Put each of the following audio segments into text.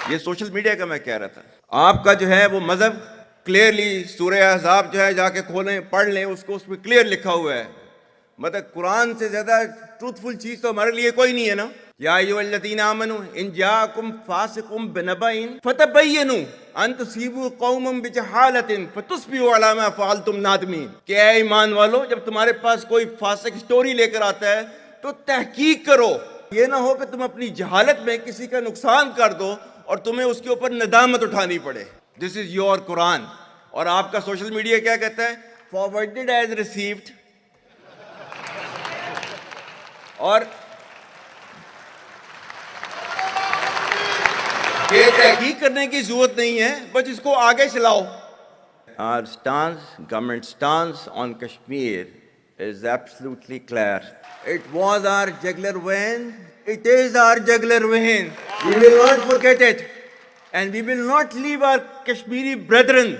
یہ social media کا میں کہہ رہا تھا. آپ کا جو ہے وہ مذہب کلیئرلی سورہ احزاب جو ہے جا کے کھولیں پڑھ لیں, اس کو اس میں کلیئر لکھا ہوا ہے. مطلب قرآن سے زیادہ ٹروتھفل چیز تو ہمارے لیے کوئی نہیں ہے نا. یا ایھا الذین آمنوا ان جاءکم فاسق بنبأ فتبینوا ان تصیبوا قوما بجہالۃ فتصبحوا علی ما فعلتم نادمین. کہ اے ایمان والو, جب تمہارے پاس کوئی فاسق سٹوری لے کر آتا ہے تو تحقیق کرو. یہ نہ ہو کہ تم اپنی جہالت میں کسی کا نقصان کر دو اور تمہیں اس کے اوپر ندامت اٹھانی پڑے. دس از یور قرآن. اور آپ کا سوشل میڈیا کیا کہتا ہے؟ فارورڈڈ ایز ریسیوڈ. اور یہ تحقیق کرنے کی ضرورت نہیں ہے, بس اس کو آگے چلاؤ. Our stance, government stance on Kashmir is absolutely clear. It was our jugular vein. It is our jugular vein. We will not forget it. And we will not leave our Kashmiri brethren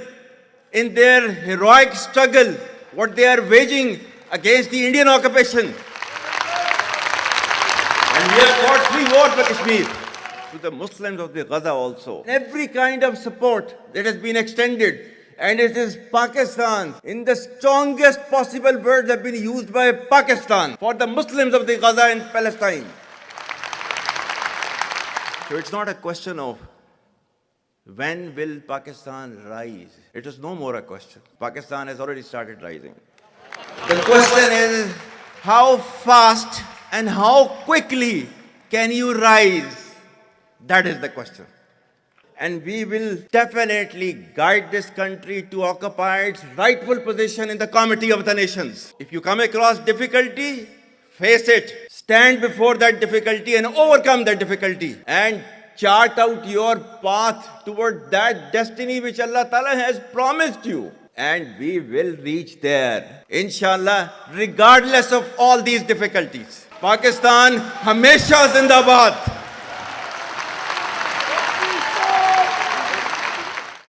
in their heroic struggle, what they are waging against the Indian occupation. And we have fought free war for Kashmir. To the Muslims of the Gaza also. Every kind of support that has been extended, and it is Pakistan, in the strongest possible words have been used by Pakistan for the Muslims of the Gaza and Palestine. So it's not a question of when will Pakistan rise. It is no more a question. Pakistan has already started rising. The question is how fast and how quickly can you rise? That is the question. And we will definitely guide this country to occupy its rightful position in the comity of the nations. If you come across difficulty, face it. Stand before that difficulty and overcome that difficulty. And chart out your path toward that destiny which Allah Ta'ala has promised you. And we will reach there, inshallah, regardless of all these difficulties. Pakistan, Hamesha Zindabad.